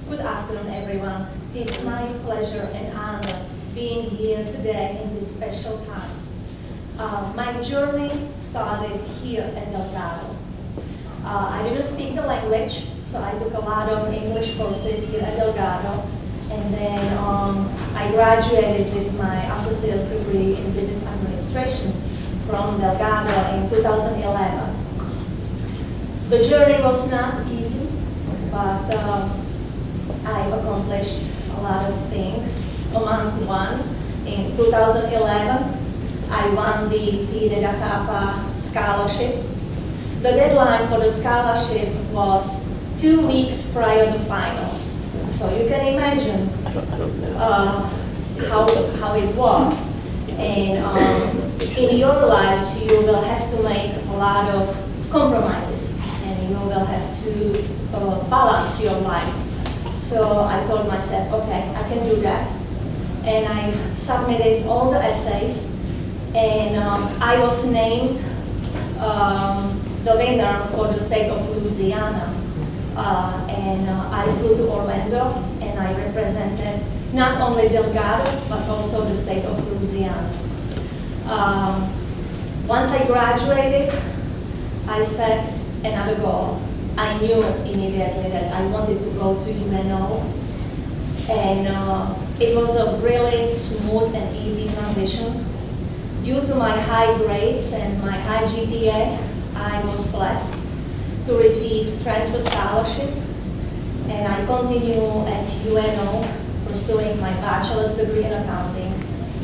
Good afternoon, everyone. It's my pleasure and honor being here today in this special time. My journey started here at Delgado. I didn't speak the language, so I took a lot of English courses here at Delgado. And then I graduated with my associate's degree in business administration from Delgado in 2011. The journey was not easy, but I've accomplished a lot of things. Among one, in 2011, I won the Phi Beta Kappa scholarship. The deadline for the scholarship was 2 weeks prior to finals. So you can imagine how it was. And in your lives, you will have to make a lot of compromises, and you will have to balance your life. So I told myself, okay, I can do that. And I submitted all the essays, and I was named the winner for the state of Louisiana. And I flew to Orlando, and I represented not only Delgado, but also the state of Louisiana. Once I graduated, I set another goal. I knew immediately that I wanted to go to UNO, and it was a really smooth and easy transition. Due to my high grades and my high GPA, I was blessed to receive transfer scholarship, and I continue at UNO pursuing my bachelor's degree in accounting,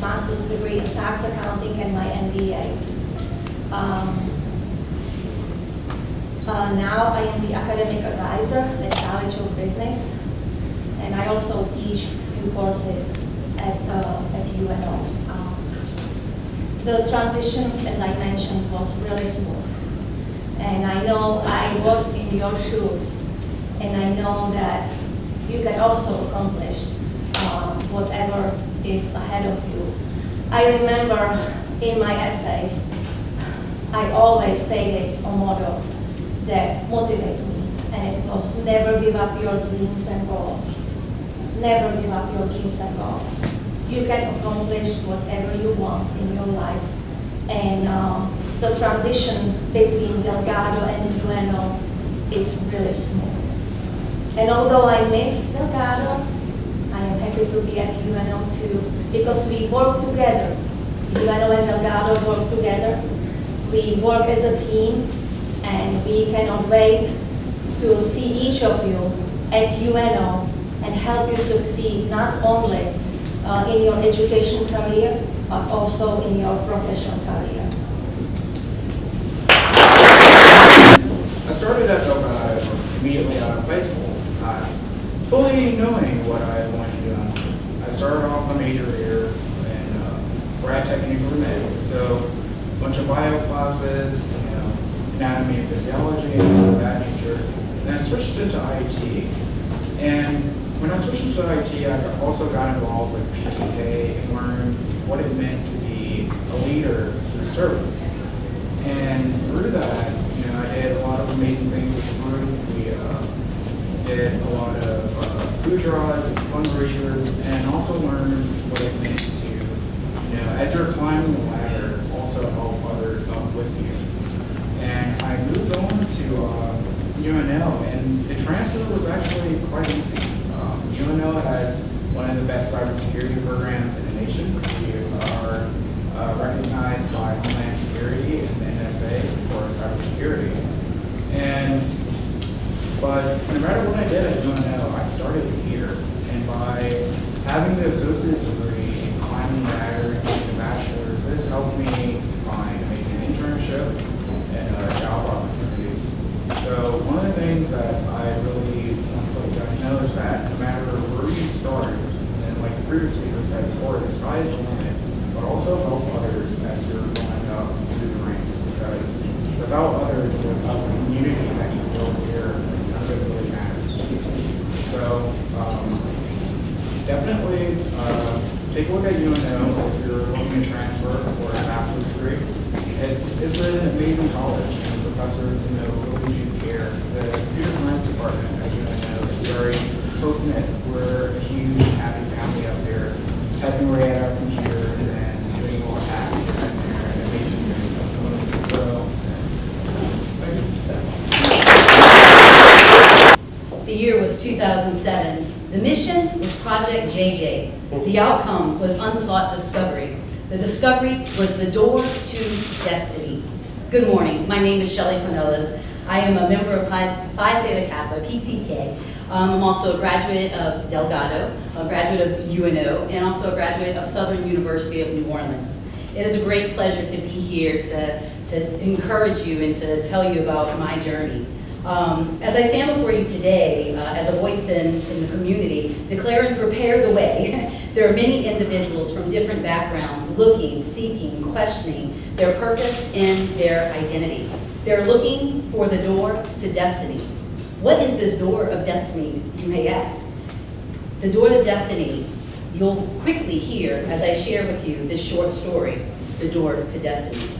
master's degree in tax accounting, and my MBA. Now I am the academic advisor at College of Business, and I also teach few courses at UNO. The transition, as I mentioned, was really smooth. And I know I was in your shoes, and I know that you can also accomplish whatever is ahead of you. I remember in my essays, I always stated a motto that motivated me, and it was never give up your dreams and goals. Never give up your dreams and goals. You can accomplish whatever you want in your life. And the transition between Delgado and UNO is really smooth. And although I miss Delgado, I am happy to be at UNO too, because we work together. UNO and Delgado work together. We work as a team, and we cannot wait to see each of you at UNO and help you succeed not only in your education career, but also in your professional career. I started at Delgado immediately out of high school, fully knowing what I wanted to do. I started off my major here in grad tech and informatics, so a bunch of bio classes, anatomy and physiology and things of that nature. And I switched into IT. And when I switched into IT, I also got involved with PTK and learned what it meant to be a leader through service. And through that, I did a lot of amazing things with the group. We did a lot of food drives and fundraisers, and also learned what it meant to, as you're climbing the ladder, also help others up with you. And I moved on to UNO, and the transfer was actually quite easy. UNO has one of the best cybersecurity programs in the nation. We are recognized by Homeland Security and the NSA for cybersecurity. But no matter what I did at UNO, I started here. And by having the associate's degree in climbing the ladder and getting the bachelor's, this helped me find amazing internships and job opportunities. So one of the things that I really want to let you guys know is that no matter where you start, and like the previous speaker said before, the sky is the limit, but also help others as you're going up through the ranks, because without others, without the community that you build here, none of it really matters. So definitely take a look at UNO if you're looking to transfer or a bachelor's degree. It's an amazing college, and the professors really do care. The computer science department at UNO is very close-knit. We're a huge, happy family up there, typing away at our computers and doing more tasks here and there, and it makes me so, thank you. The year was 2007. The mission was Project JJ. The outcome was unsought discovery. The discovery was the door to destinies. Good morning. My name is Shelley Pinellas. I am a member of Phi Theta Kappa, PTK. I'm also a graduate of Delgado, a graduate of UNO, and also a graduate of Southern University of New Orleans. It is a great pleasure to be here to encourage you and to tell you about my journey. As I stand before you today, as a voice in the community, declare and prepare the way, there are many individuals from different backgrounds looking, seeking, questioning their purpose and their identity. They're looking for the door to destinies. What is this door of destinies, you may ask? The door to destiny, you'll quickly hear as I share with you this short story, the door to destinies.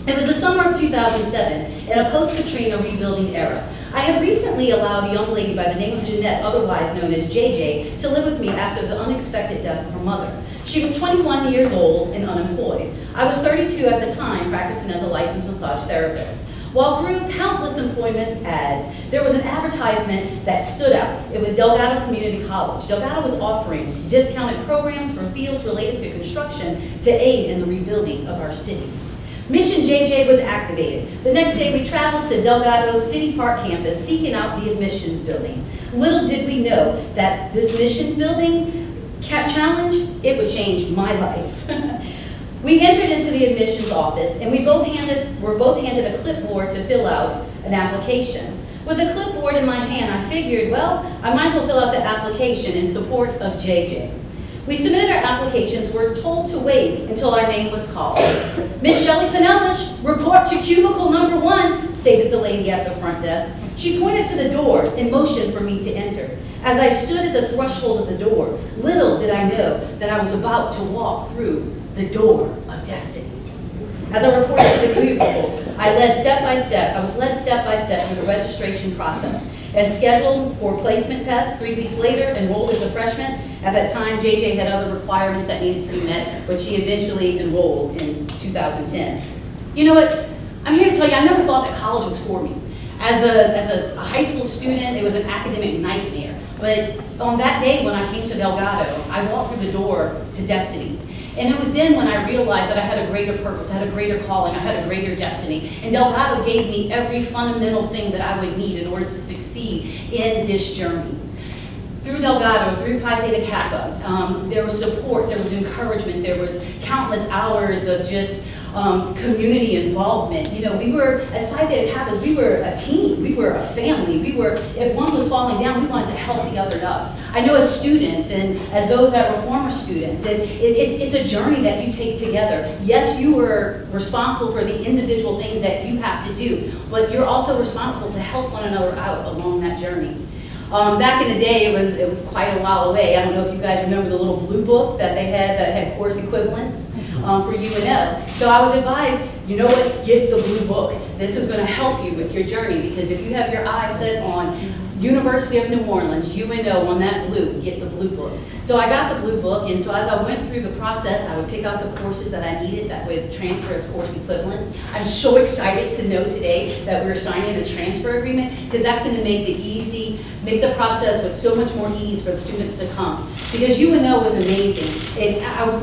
It was the summer of 2007, in a post-Katrina rebuilding era. I had recently allowed a young lady by the name of Jeanette, otherwise known as JJ, to live with me after the unexpected death of her mother. She was 21 years old and unemployed. I was 32 at the time, practicing as a licensed massage therapist. While through countless employment ads, there was an advertisement that stood out. It was Delgado Community College. Delgado was offering discounted programs for fields related to construction to aid in the rebuilding of our city. Mission JJ was activated. The next day we traveled to Delgado's City Park campus seeking out the admissions building. Little did we know that this missions building challenge, it would change my life. We entered into the admissions office and were both handed a clipboard to fill out an application. With a clipboard in my hand, I figured, well, I might as well fill out the application in support of JJ. We submitted our applications, were told to wait until our name was called. Miss Shelley Pinellas, report to cubicle number 1, stated the lady at the front desk. She pointed to the door and motioned for me to enter. As I stood at the threshold of the door, little did I know that I was about to walk through the door of destinies. As I reported to the cubicle, I was led step by step through the registration process and scheduled for placement tests. 3 weeks later, enrolled as a freshman. At that time, JJ had other requirements that needed to be met, but she eventually enrolled in 2010. You know what? I'm here to tell you, I never thought that college was for me. As a high school student, it was an academic nightmare. But on that day when I came to Delgado, I walked through the door to destinies. And it was then when I realized that I had a greater purpose, I had a greater calling, I had a greater destiny. And Delgado gave me every fundamental thing that I would need in order to succeed in this journey. Through Delgado, through Phi Theta Kappa, there was support, there was encouragement, there was countless hours of just community involvement. You know, we were, as Phi Theta Kappas, we were a team, we were a family. We were, if one was falling down, we wanted to help the other up. I know as students and as those that were former students, it's a journey that you take together. Yes, you were responsible for the individual things that you have to do, but you're also responsible to help one another out along that journey. Back in the day, it was quite a while away. I don't know if you guys remember the little blue book that they had that had course equivalents for UNO. So I was advised, you know what, get the blue book. This is going to help you with your journey, because if you have your eyes set on University of New Orleans, UNO, on that blue, get the blue book. So I got the blue book, and so as I went through the process, I would pick out the courses that I needed that would transfer as course equivalents. I'm so excited to know today that we're signing a transfer agreement, because that's going to make the process with so much more ease for the students to come. Because UNO was amazing.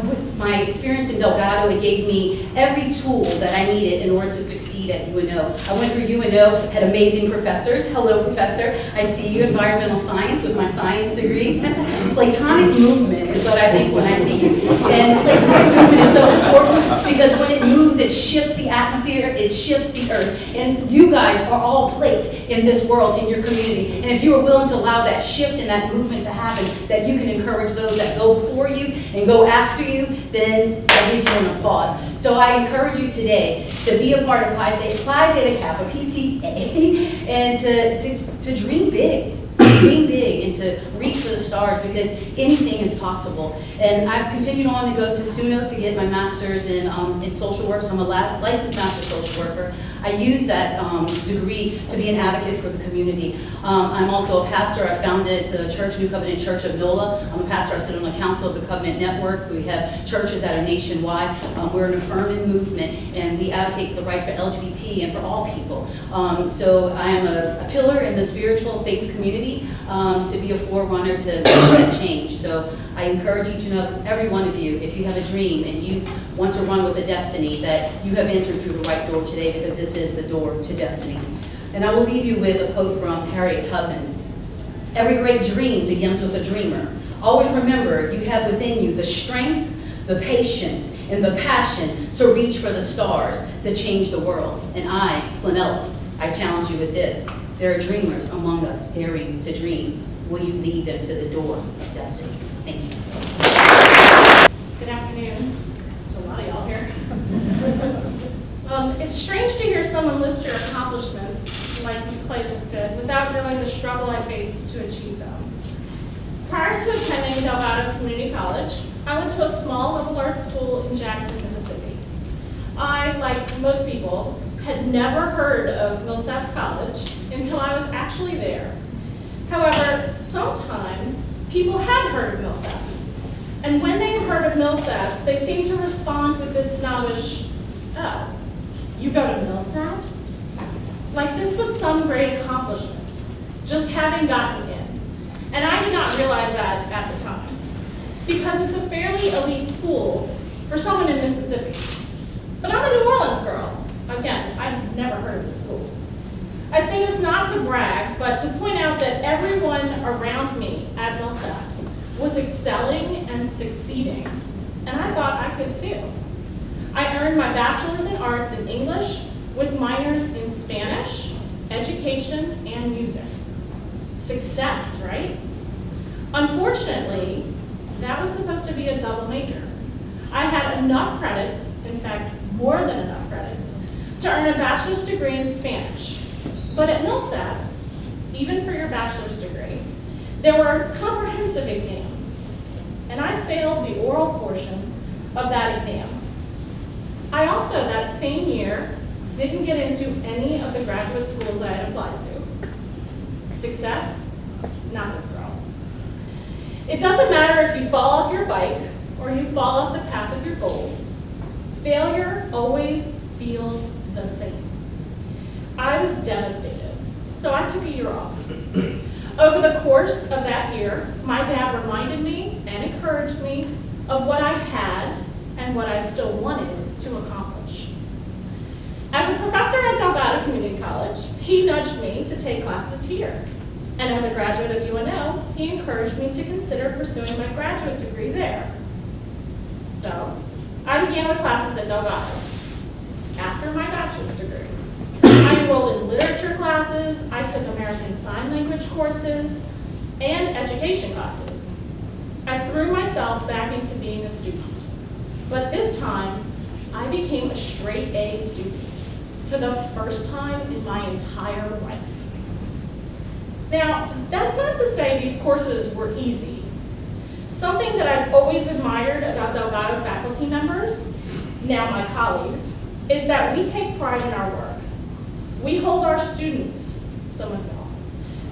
With my experience in Delgado, it gave me every tool that I needed in order to succeed at UNO. I went through UNO, had amazing professors. Hello, professor. I see you, environmental science, with my science degree. Platonic movement is what I think when I see you. And Platonic movement is so important because when it moves, it shifts the atmosphere, it shifts the earth. And you guys are all plates in this world, in your community. And if you are willing to allow that shift and that movement to happen, that you can encourage those that go before you and go after you, then I'll give you an applause. So I encourage you today to be a part of Phi Theta Kappa, PTA, and to dream big. Dream big and to reach for the stars, because anything is possible. And I've continued on to go to SUNO to get my master's in social work, so I'm a licensed master social worker. I use that degree to be an advocate for the community. I'm also a pastor. I founded the church, New Covenant Church of NOLA. I'm a pastor. I sit on the council of the Covenant Network. We have churches that are nationwide. We're an affirming movement, and we advocate for the rights for LGBT and for all people. So I am a pillar in the spiritual faith community to be a forerunner to make that change. So I encourage each and every one of you, if you have a dream and you want to run with a destiny, that you have entered through the right door today, because this is the door to destinies. And I will leave you with a quote from Harriet Tubman. Every great dream begins with a dreamer. Always remember, you have within you the strength, the patience, and the passion to reach for the stars, to change the world. And I, Flanellis, I challenge you with this. There are dreamers among us daring to dream. Will you lead them to the door of destiny? Thank you. Good afternoon. There's a lot of y'all here. It's strange to hear someone list your accomplishments, like Ms. Clayton did, without knowing the struggle I faced to achieve them. Prior to attending Delgado Community College, I went to a small liberal arts school in Jackson, Mississippi. I, like most people, had never heard of Millsaps College until I was actually there. However, sometimes people had heard of Millsaps, and when they heard of Millsaps, they seemed to respond with this snobbish, "Oh, you go to Millsaps?" Like this was some great accomplishment, just having gotten in. And I did not realize that at the time, because it's a fairly elite school for someone in Mississippi. But I'm a New Orleans girl. Again, I've never heard of the school. I say this not to brag, but to point out that everyone around me at Millsaps was excelling and succeeding, and I thought I could too. I earned my bachelor's in arts in English with minors in Spanish, education, and music. Success, right? Unfortunately, that was supposed to be a double major. I had enough credits, in fact, more than enough credits, to earn a bachelor's degree in Spanish. But at Millsaps, even for your bachelor's degree, there were comprehensive exams, and I failed the oral portion of that exam. I also, that same year, didn't get into any of the graduate schools I had applied to. Success? Not this girl. It doesn't matter if you fall off your bike or you fall off the path of your goals. Failure always feels the same. I was devastated, so I took a year off. Over the course of that year, my dad reminded me and encouraged me of what I had and what I still wanted to accomplish. As a professor at Delgado Community College, he nudged me to take classes here. And as a graduate of UNO, he encouraged me to consider pursuing my graduate degree there. So, I began with classes at Delgado. After my bachelor's degree, I enrolled in literature classes, I took American Sign Language courses, and education classes. I threw myself back into being a student. But this time, I became a straight A student for the first time in my entire life. Now, that's not to say these courses were easy. Something that I've always admired about Delgado faculty members, now my colleagues, is that we take pride in our work. We hold our students, some of y'all,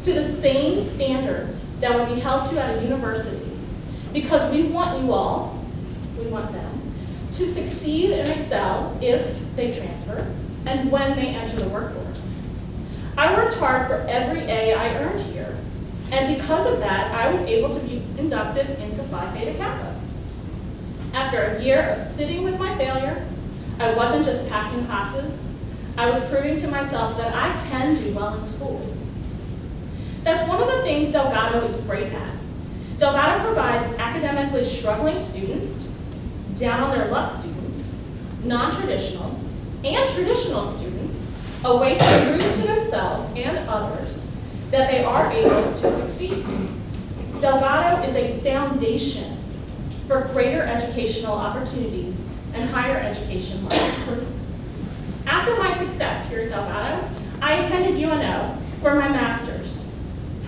to the same standards that would be held to at a university, because we want you all, we want them, to succeed and excel if they transfer and when they enter the workforce. I worked hard for every A I earned here, and because of that, I was able to be inducted into Phi Beta Kappa. After a year of sitting with my failure, I wasn't just passing classes, I was proving to myself that I can do well in school. That's one of the things Delgado is great at. Delgado provides academically struggling students, down on their luck students, non-traditional, and traditional students, a way to prove to themselves and others that they are able to succeed. Delgado is a foundation for greater educational opportunities and higher education learning. After my success here at Delgado, I attended UNO for my master's,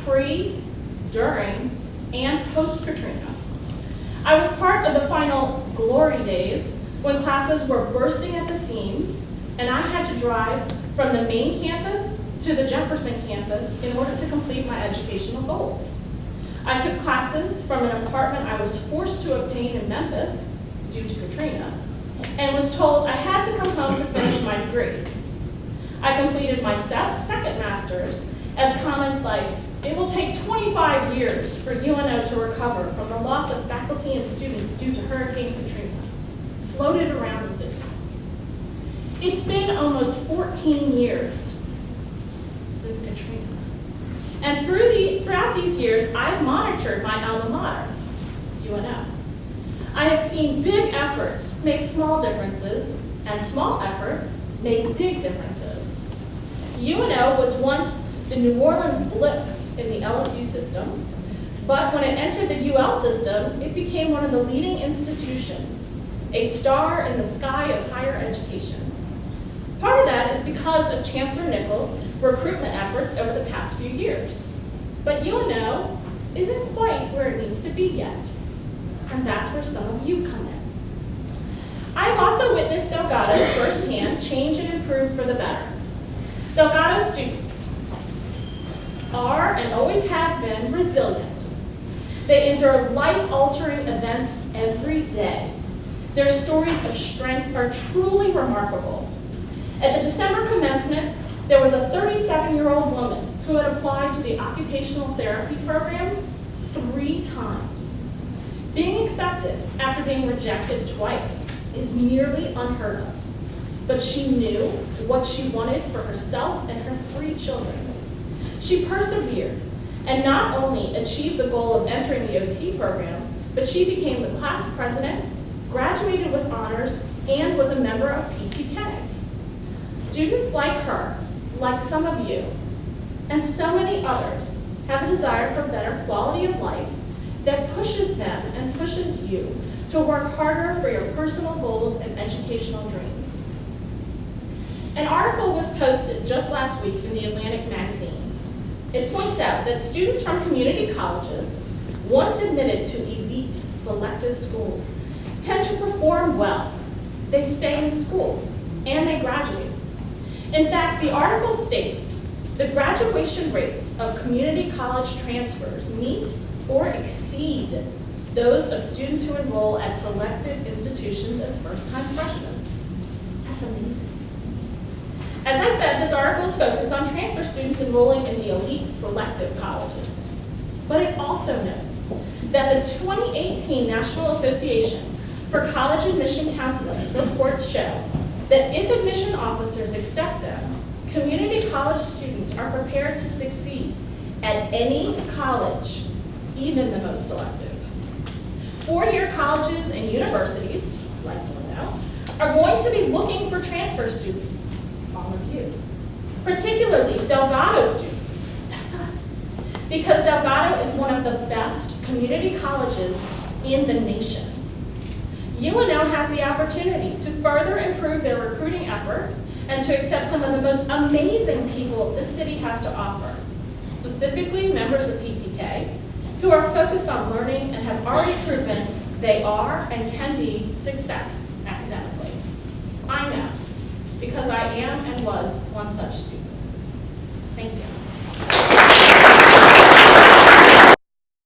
pre, during, and post-Katrina. I was part of the final glory days when classes were bursting at the seams and I had to drive from the main campus to the Jefferson campus in order to complete my educational goals. I took classes from an apartment I was forced to obtain in Memphis due to Katrina, and was told I had to come home to finish my degree. I completed my second master's as comments like, "It will take 25 years for UNO to recover from the loss of faculty and students due to Hurricane Katrina," floated around the city. It's been almost 14 years since Katrina. And throughout these years, I've monitored my alma mater, UNO. I have seen big efforts make small differences, and small efforts make big differences. UNO was once the New Orleans blip in the LSU system, but when it entered the UL system, it became one of the leading institutions, a star in the sky of higher education. Part of that is because of Chancellor Nichols' recruitment efforts over the past few years. But UNO isn't quite where it needs to be yet, and that's where some of you come in. I've also witnessed Delgado firsthand change and improve for the better. Delgado students are and always have been resilient. They endure life-altering events every day. Their stories of strength are truly remarkable. At the December commencement, there was a 37-year-old woman who had applied to the occupational therapy program 3 times. Being accepted after being rejected twice is nearly unheard of. But she knew what she wanted for herself and her 3 children. She persevered and not only achieved the goal of entering the OT program, but she became the class president, graduated with honors, and was a member of PTK. Students like her, like some of you, and so many others, have a desire for better quality of life that pushes them and pushes you to work harder for your personal goals and educational dreams. An article was posted just last week in the Atlantic magazine. It points out that students from community colleges, once admitted to elite selective schools, tend to perform well. They stay in school and they graduate. In fact, the article states the graduation rates of community college transfers meet or exceed those of students who enroll at selected institutions as first-time freshmen. That's amazing. As I said, this article is focused on transfer students enrolling in the elite selective colleges. But it also notes that the 2018 National Association for College Admission Counseling reports show that if admission officers accept them, community college students are prepared to succeed at any college, even the most selective. 4-year colleges and universities, like UNO, are going to be looking for transfer students, all of you. Particularly Delgado students, that's us. Because Delgado is one of the best community colleges in the nation. UNO has the opportunity to further improve their recruiting efforts and to accept some of the most amazing people the city has to offer, specifically members of PTK, who are focused on learning and have already proven they are and can be success academically. I know, because I am and was one such student. Thank you.